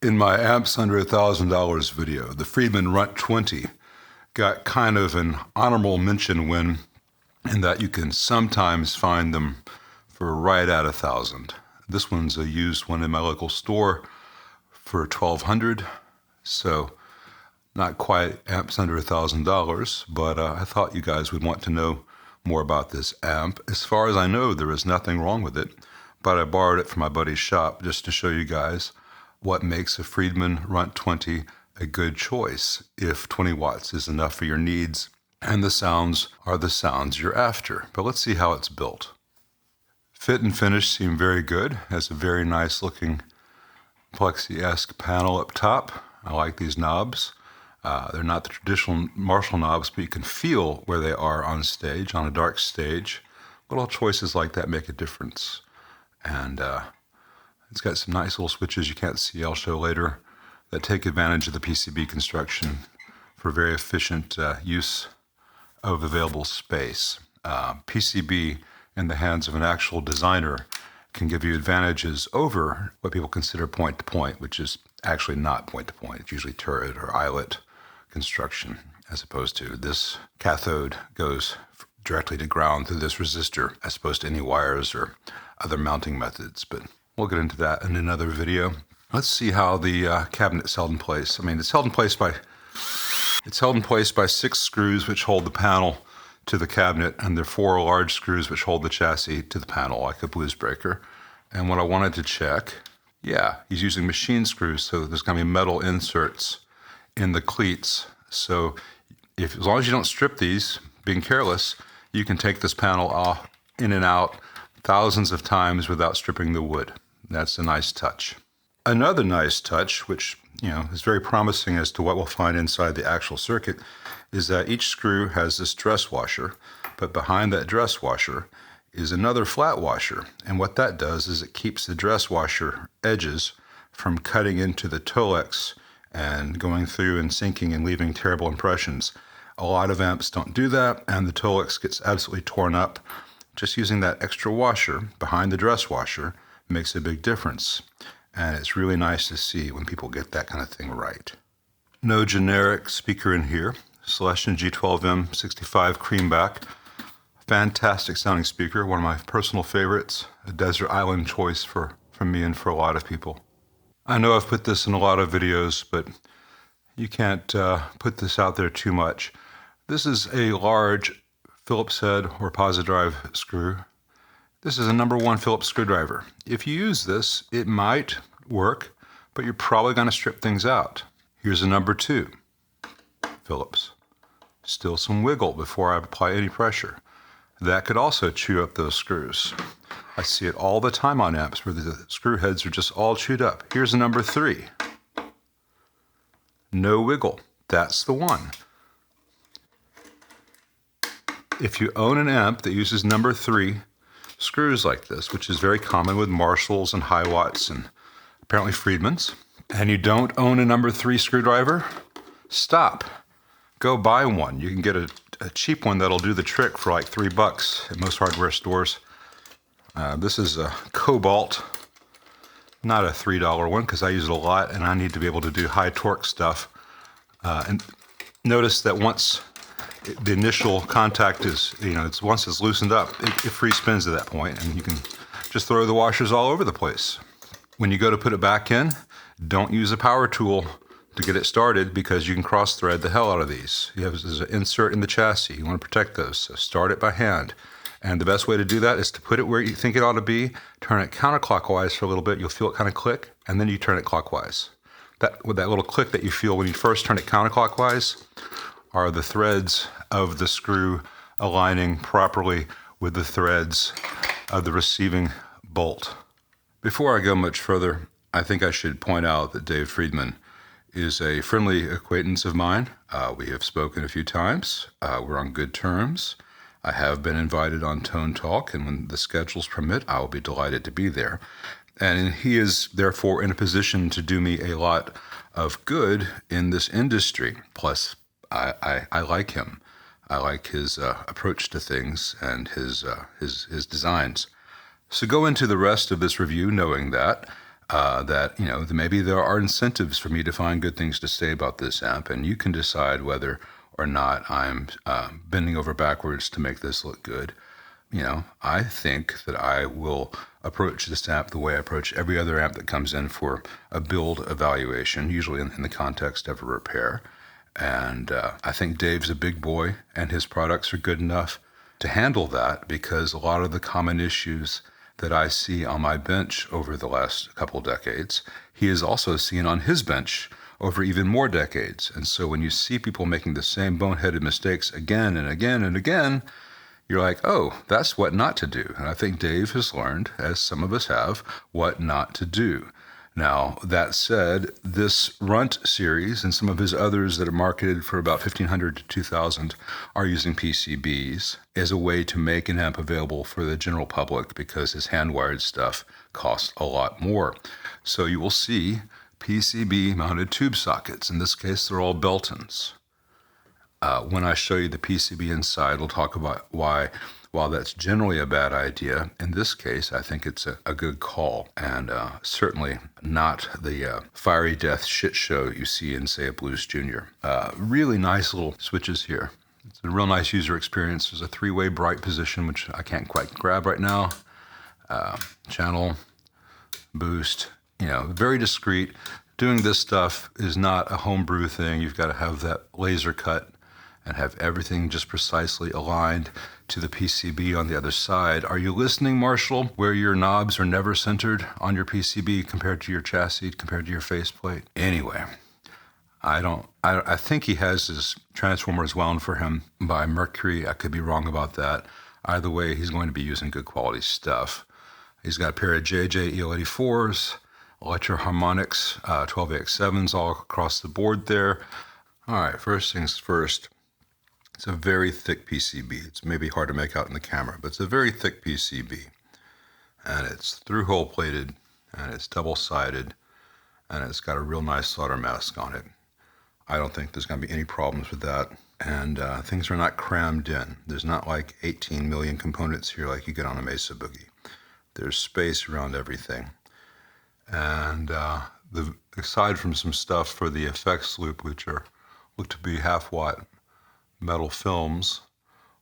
In my amps under $1,000 video, the Friedman Runt 20 got kind of an honorable mention win in that you can sometimes find them for right at $1,000. This one's a used one in my local store for $1,200, so not quite amps under $1,000, but I thought you guys would want to know more about this amp. As far as I know, there is nothing wrong with it, but I borrowed it from my buddy's shop just to show you guys what makes a Friedman Runt 20 a good choice if 20 watts is enough for your needs and the sounds are the sounds you're after. But let's see how it's built. Fit and finish seem very good. Has a very nice looking plexi-esque panel up top. I like these knobs. They're not the traditional Marshall knobs, but you can feel where they are on stage, on a dark stage. Little choices like that make a difference. And it's got some nice little switches you can't see, I'll show later, that take advantage of the PCB construction for very efficient use of available space. PCB in the hands of an actual designer can give you advantages over what people consider point-to-point, which is actually not point-to-point. It's usually turret or eyelet construction, as opposed to this cathode goes directly to ground through this resistor, as opposed to any wires or other mounting methods. But we'll get into that in another video. Let's see how the cabinet's held in place. I mean, it's held in place by 6 screws which hold the panel to the cabinet, and there are 4 large screws which hold the chassis to the panel, like a blues breaker. And what I wanted to check, he's using machine screws, so there's going to be metal inserts in the cleats. So as long as you don't strip these, being careless, you can take this panel off, in and out thousands of times without stripping the wood. That's a nice touch. Another nice touch, which is very promising as to what we'll find inside the actual circuit, is that each screw has this dress washer, but behind that dress washer is another flat washer. And what that does is it keeps the dress washer edges from cutting into the Tolex and going through and sinking and leaving terrible impressions. A lot of amps don't do that, and the Tolex gets absolutely torn up. Just using that extra washer behind the dress washer makes a big difference. And it's really nice to see when people get that kind of thing right. No generic speaker in here. Celestion G12M 65 Creamback. Fantastic sounding speaker, one of my personal favorites. A desert island choice from me and for a lot of people. I know I've put this in a lot of videos, but you can't put this out there too much. This is a large Phillips head or Posi-Drive screw. This is a number 1 Phillips screwdriver. If you use this, it might work, but you're probably going to strip things out. Here's a number 2 Phillips. Still some wiggle before I apply any pressure. That could also chew up those screws. I see it all the time on amps where the screw heads are just all chewed up. Here's a number 3. No wiggle. That's the one. If you own an amp that uses number 3 screws like this, which is very common with Marshalls and Hiwatts and apparently Friedmans, and you don't own a number 3 screwdriver, stop. Go buy one. You can get a cheap one that'll do the trick for like $3 at most hardware stores. This is a Cobalt, not a $3 one because I use it a lot and I need to be able to do high torque stuff. And notice that once the initial contact is, once it's loosened up, it free spins at that point, and you can just throw the washers all over the place. When you go to put it back in, don't use a power tool to get it started because you can cross thread the hell out of these. There's an insert in the chassis. You want to protect those, so start it by hand. And the best way to do that is to put it where you think it ought to be, turn it counterclockwise for a little bit, you'll feel it kind of click, and then you turn it clockwise. With that little click that you feel when you first turn it counterclockwise are the threads of the screw aligning properly with the threads of the receiving bolt. Before I go much further, I think I should point out that Dave Friedman is a friendly acquaintance of mine. We have spoken a few times. We're on good terms. I have been invited on Tone Talk, and when the schedules permit, I will be delighted to be there. And he is therefore in a position to do me a lot of good in this industry. Plus, I like him. I like his approach to things and his designs. So go into the rest of this review knowing that. that, maybe there are incentives for me to find good things to say about this amp, and you can decide whether or not I'm bending over backwards to make this look good. I think that I will approach this amp the way I approach every other amp that comes in for a build evaluation, usually in the context of a repair. And I think Dave's a big boy, and his products are good enough to handle that, because a lot of the common issues that I see on my bench over the last couple decades, he has also seen on his bench over even more decades. And so when you see people making the same boneheaded mistakes again and again and again, you're like, oh, that's what not to do. And I think Dave has learned, as some of us have, what not to do. Now, that said, this Runt series and some of his others that are marketed for about $1,500 to $2,000 are using PCBs as a way to make an amp available for the general public, because his hand-wired stuff costs a lot more. So you will see PCB-mounted tube sockets. In this case, they're all Beltons. When I show you the PCB inside, we'll talk about why, while that's generally a bad idea, in this case, I think it's a good call, and certainly not the fiery death shit show you see in, say, a Blues Junior. Really nice little switches here. It's a real nice user experience. There's a 3-way bright position, which I can't quite grab right now. Channel, boost, very discreet. Doing this stuff is not a homebrew thing. You've got to have that laser cut and have everything just precisely aligned to the PCB on the other side. Are you listening, Marshall, where your knobs are never centered on your PCB compared to your chassis, compared to your faceplate? Anyway, I think he has his transformers wound for him by Mercury. I could be wrong about that. Either way, he's going to be using good quality stuff. He's got a pair of JJ EL84s, Electro Harmonics 12AX7s all across the board there. All right, first things first. It's a very thick PCB. It's maybe hard to make out in the camera, but it's a very thick PCB. And it's through-hole plated, and it's double-sided, and it's got a real nice solder mask on it. I don't think there's going to be any problems with that. And things are not crammed in. There's not like 18 million components here like you get on a Mesa Boogie. There's space around everything. And aside from some stuff for the effects loop, which look to be half-watt metal films,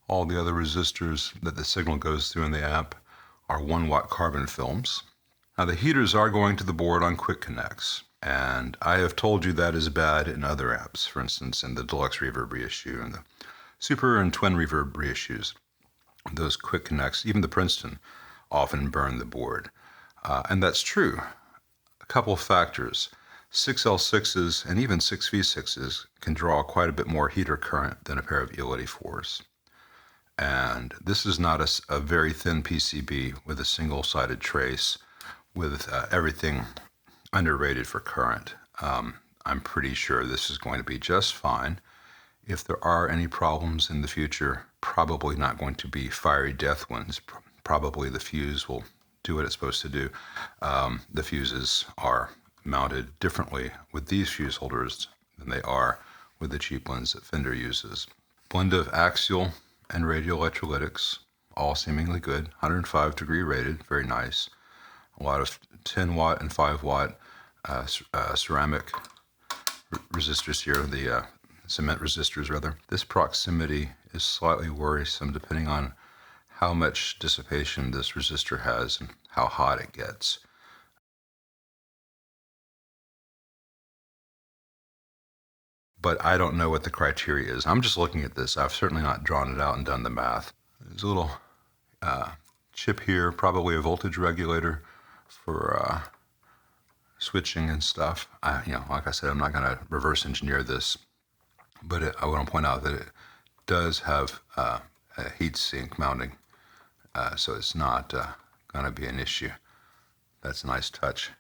all the other resistors that the signal goes through in the amp are 1-watt carbon films. Now, the heaters are going to the board on quick connects, and I have told you that is bad in other amps, for instance, in the Deluxe Reverb reissue and the Super and Twin Reverb reissues. Those quick connects, even the Princeton, often burn the board. And that's true. A couple of factors. 6L6s and even 6V6s can draw quite a bit more heater current than a pair of EL84s. And this is not a very thin PCB with a single-sided trace with everything underrated for current. I'm pretty sure this is going to be just fine. If there are any problems in the future, probably not going to be fiery death ones. Probably the fuse will do what it's supposed to do. The fuses are mounted differently with these fuse holders than they are with the cheap ones that Fender uses. Blend of axial and radial electrolytics, all seemingly good. 105 degree rated, very nice. A lot of 10-watt and 5-watt ceramic resistors here, the cement resistors rather. This proximity is slightly worrisome depending on how much dissipation this resistor has and how hot it gets. But I don't know what the criteria is. I'm just looking at this. I've certainly not drawn it out and done the math. There's a little chip here, probably a voltage regulator for switching and stuff. Like I said, I'm not going to reverse engineer this, but I want to point out that it does have a heat sink mounting, so it's not going to be an issue. That's a nice touch.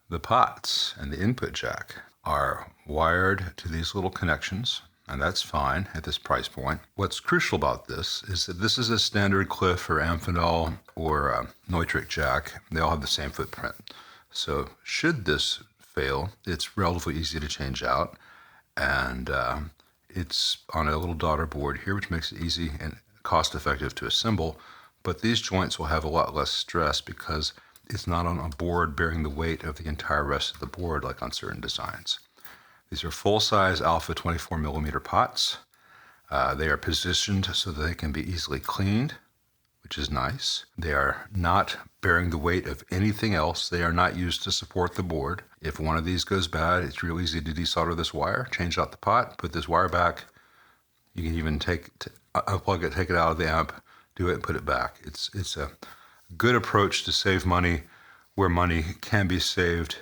The pots and the input jack are wired to these little connections, and that's fine at this price point. What's crucial about this is that this is a standard Cliff or Amphenol or Neutrik jack. They all have the same footprint. So should this fail, it's relatively easy to change out, and it's on a little daughter board here, which makes it easy and cost-effective to assemble. But these joints will have a lot less stress because it's not on a board bearing the weight of the entire rest of the board like on certain designs. These are full-size alpha 24 millimeter pots. They are positioned so that they can be easily cleaned, which is nice. They are not bearing the weight of anything else. They are not used to support the board. If one of these goes bad, it's real easy to desolder this wire, change out the pot, put this wire back. You can even unplug it, take it out of the amp, do it, and put it back. It's a good approach to save money where money can be saved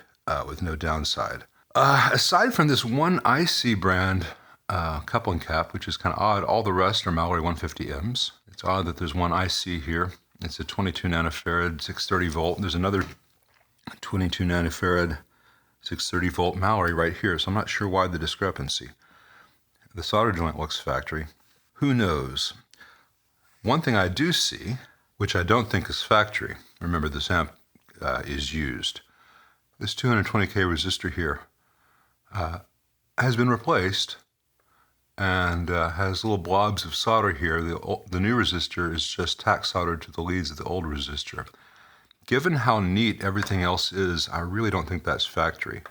with no downside. Aside from this one IC brand coupling cap, which is kind of odd, all the rest are Mallory 150Ms. It's odd that there's one IC here. It's a 22 nanofarad, 630 volt. There's another 22 nanofarad, 630 volt Mallory right here, so I'm not sure why the discrepancy. The solder joint looks factory. Who knows? One thing I do see, which I don't think is factory, remember this amp is used. This 220K resistor here has been replaced and has little blobs of solder here. The new resistor is just tack soldered to the leads of the old resistor. Given how neat everything else is, I really don't think that's factory.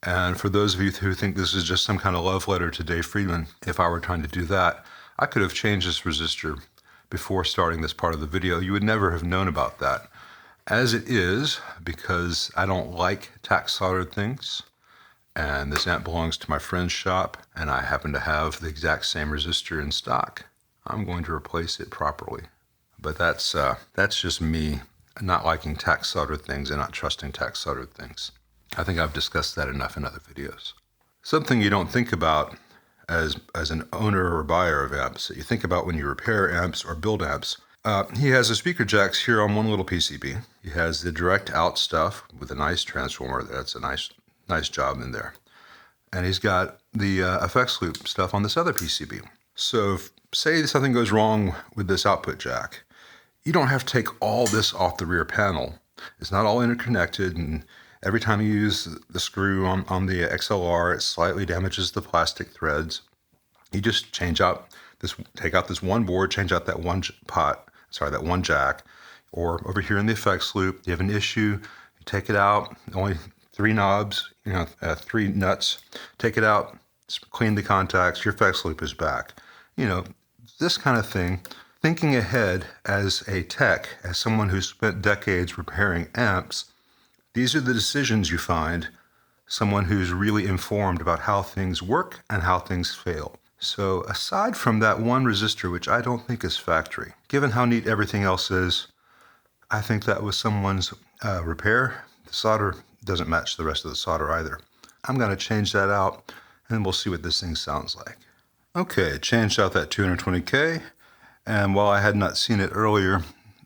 And for those of you who think this is just some kind of love letter to Dave Friedman, if I were trying to do that, I could have changed this resistor before starting this part of the video. You would never have known about that. As it is, because I don't like tack soldered things, and this amp belongs to my friend's shop, and I happen to have the exact same resistor in stock, I'm going to replace it properly. But that's just me not liking tack soldered things and not trusting tack soldered things. I think I've discussed that enough in other videos. Something you don't think about as an owner or buyer of amps, that you think about when you repair amps or build amps. He has the speaker jacks here on one little PCB. He has the direct out stuff with a nice transformer. That's a nice job in there. And he's got the effects loop stuff on this other PCB. So say something goes wrong with this output jack. You don't have to take all this off the rear panel. It's not all interconnected, and every time you use the screw on the XLR, it slightly damages the plastic threads. You just take out this one board, change out that one jack, or over here in the effects loop, you have an issue, you take it out, only 3 knobs, 3 nuts, take it out, clean the contacts, your effects loop is back. This kind of thing, thinking ahead as a tech, as someone who's spent decades repairing amps, these are the decisions you find someone who's really informed about how things work and how things fail. So aside from that one resistor, which I don't think is factory, given how neat everything else is, I think that was someone's repair. The solder doesn't match the rest of the solder either. I'm going to change that out, and we'll see what this thing sounds like. Okay, changed out that 220K, and while I had not seen it earlier,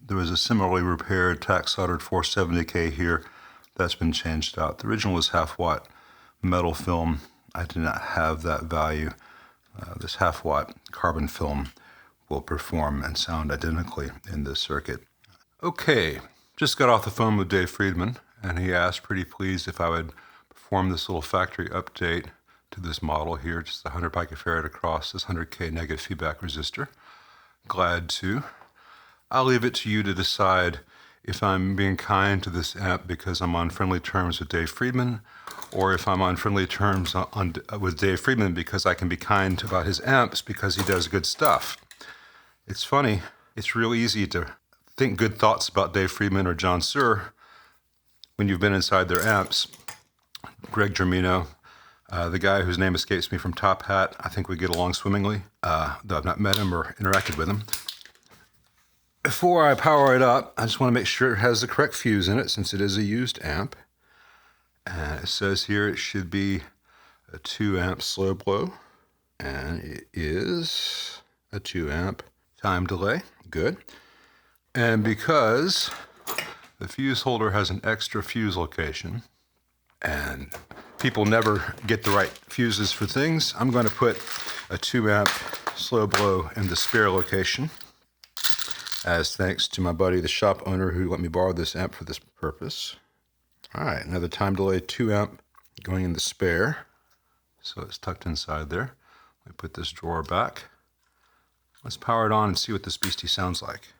there was a similarly repaired tack soldered 470K here that's been changed out. The original was half-watt metal film. I did not have that value. This half-watt carbon film will perform and sound identically in this circuit. Okay, just got off the phone with Dave Friedman, and he asked, pretty pleased, if I would perform this little factory update to this model here, just 100 picofarad across this 100K negative feedback resistor. Glad to. I'll leave it to you to decide if I'm being kind to this amp because I'm on friendly terms with Dave Friedman, or if I'm on friendly terms with Dave Friedman because I can be kind about his amps because he does good stuff. It's funny, it's real easy to think good thoughts about Dave Friedman or John Suhr when you've been inside their amps. Greg Germino, the guy whose name escapes me from Top Hat, I think we get along swimmingly, though I've not met him or interacted with him. Before I power it up, I just want to make sure it has the correct fuse in it since it is a used amp. And it says here it should be a 2 amp slow blow, and it is a 2 amp time delay. Good. And because the fuse holder has an extra fuse location, and people never get the right fuses for things, I'm going to put a 2 amp slow blow in the spare location, as thanks to my buddy, the shop owner, who let me borrow this amp for this purpose. All right, another time delay 2 amp going in the spare. So it's tucked inside there. Let me put this drawer back. Let's power it on and see what this beastie sounds like.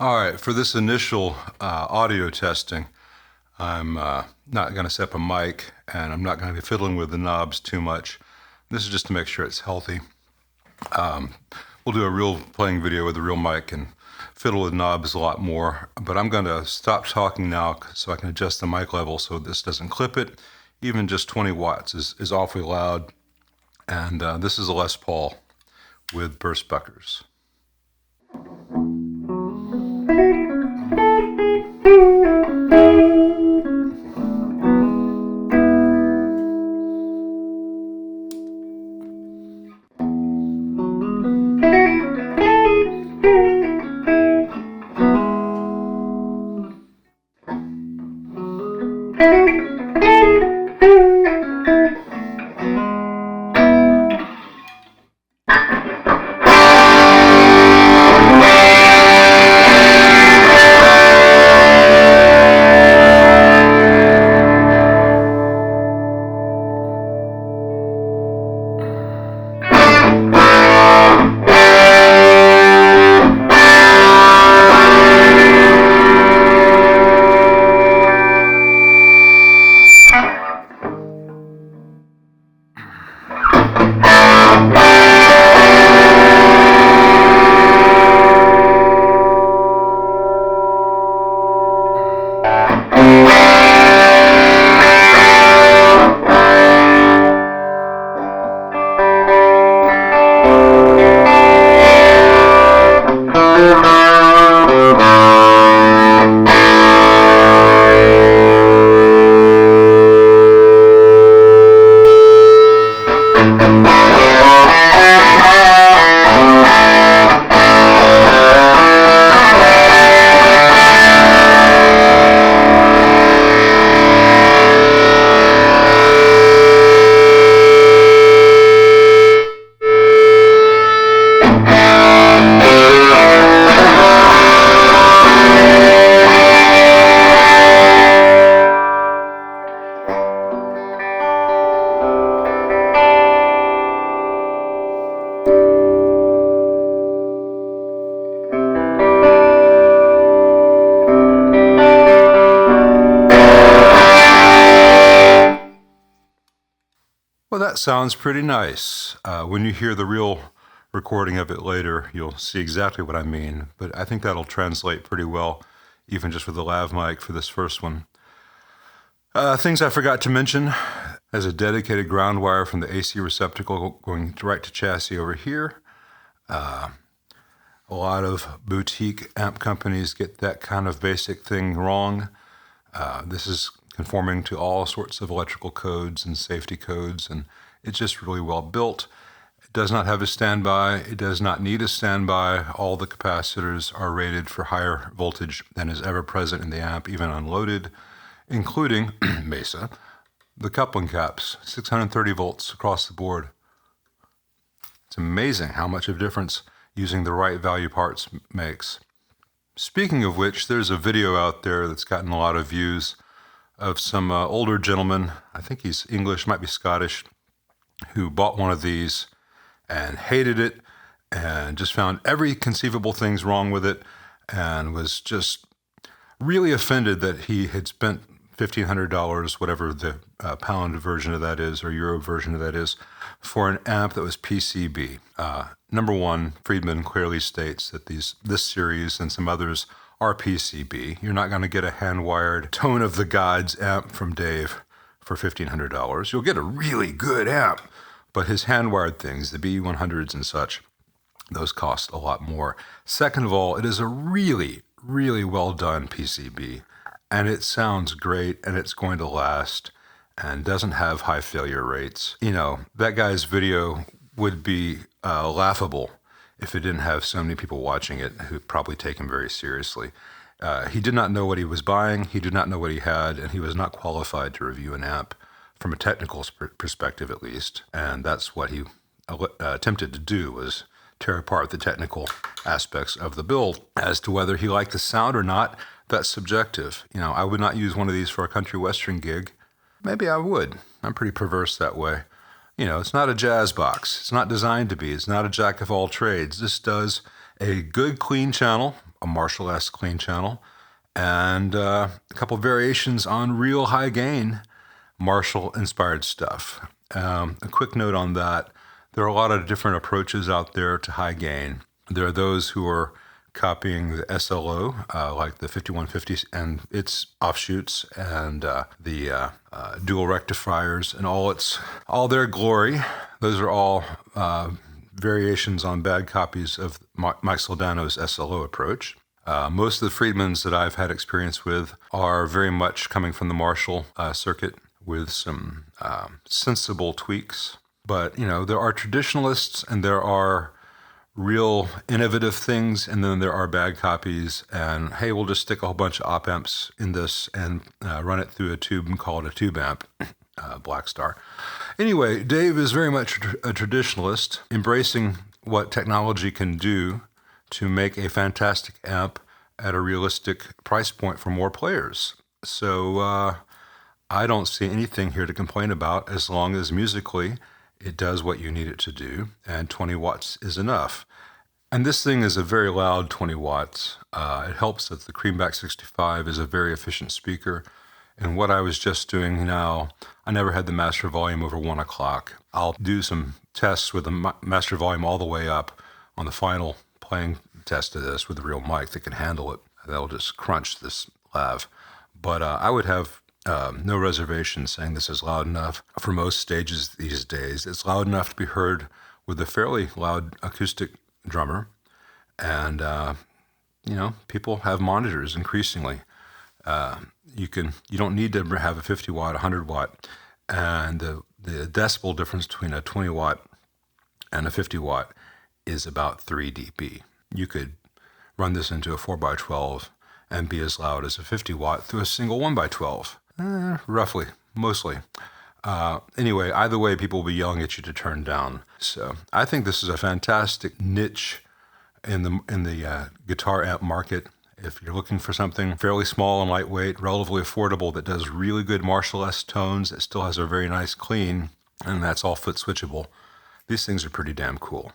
All right, for this initial audio testing, I'm not going to set up a mic, and I'm not going to be fiddling with the knobs too much. This is just to make sure it's healthy. We'll do a real playing video with a real mic and fiddle with knobs a lot more, but I'm going to stop talking now so I can adjust the mic level so this doesn't clip it. Even just 20 watts is awfully loud, and this is a Les Paul with burst buckers. Well, that sounds pretty nice. When you hear the real recording of it later, you'll see exactly what I mean, but I think that'll translate pretty well, even just with the lav mic for this first one. Things I forgot to mention, there's a dedicated ground wire from the AC receptacle going right to chassis over here. A lot of boutique amp companies get that kind of basic thing wrong. This is conforming to all sorts of electrical codes and safety codes, and it's just really well built. It does not have a standby. It does not need a standby. All the capacitors are rated for higher voltage than is ever present in the amp, even unloaded, including Mesa, the coupling caps, 630 volts across the board. It's amazing how much of a difference using the right value parts makes. Speaking of which, there's a video out there that's gotten a lot of views of some older gentleman, I think he's English, might be Scottish, who bought one of these and hated it and just found every conceivable thing's wrong with it and was just really offended that he had spent $1,500, whatever the pound version of that is, or euro version of that is, for an amp that was PCB. Number one, Friedman clearly states that this series and some others are PCB. You're not going to get a hand-wired Tone of the Gods amp from Dave for $1,500. You'll get a really good amp, but his hand-wired things, the B100s and such, those cost a lot more. Second of all, it is a really, really well-done PCB, and it sounds great, and it's going to last, and doesn't have high failure rates. You know, that guy's video would be laughable if it didn't have so many people watching it who probably take him very seriously. He did not know what he was buying, he did not know what he had, and he was not qualified to review an amp from a technical perspective at least. And that's what he attempted to do, was tear apart the technical aspects of the build. As to whether he liked the sound or not, that's subjective. You know, I would not use one of these for a country western gig. Maybe I would. I'm pretty perverse that way. You know, it's not a jazz box. It's not designed to be. It's not a jack of all trades. This does a good clean channel, a Marshall-esque clean channel, and a couple variations on real high gain Marshall-inspired stuff. A quick note on that, there are a lot of different approaches out there to high gain. There are those who are copying the SLO, like the 5150 and its offshoots, and the dual rectifiers and all their glory. Those are all variations on bad copies of Mike Soldano's SLO approach. Most of the Friedmans that I've had experience with are very much coming from the Marshall circuit with some sensible tweaks. But, there are traditionalists and there are real innovative things, and then there are bad copies, and hey, we'll just stick a whole bunch of op amps in this and run it through a tube and call it a tube amp, Black Star. Anyway, Dave is very much a traditionalist, embracing what technology can do to make a fantastic amp at a realistic price point for more players. So I don't see anything here to complain about as long as musically it does what you need it to do, and 20 watts is enough. And this thing is a very loud 20 watts. It helps that the Creamback 65 is a very efficient speaker. And what I was just doing now, I never had the master volume over 1 o'clock. I'll do some tests with the master volume all the way up on the final playing test of this with a real mic that can handle it. That'll just crunch this lav. But I would have no reservation saying this is loud enough for most stages these days. It's loud enough to be heard with a fairly loud acoustic drummer. And, people have monitors increasingly. You don't need to have a 50 watt, 100 watt. And the decibel difference between a 20 watt and a 50 watt is about 3 dB. You could run this into a 4x12 and be as loud as a 50 watt through a single 1x12. Roughly, mostly. Anyway, either way, people will be yelling at you to turn down. So I think this is a fantastic niche in the guitar amp market. If you're looking for something fairly small and lightweight, relatively affordable, that does really good Marshall-esque tones, that still has a very nice clean, and that's all foot switchable, these things are pretty damn cool.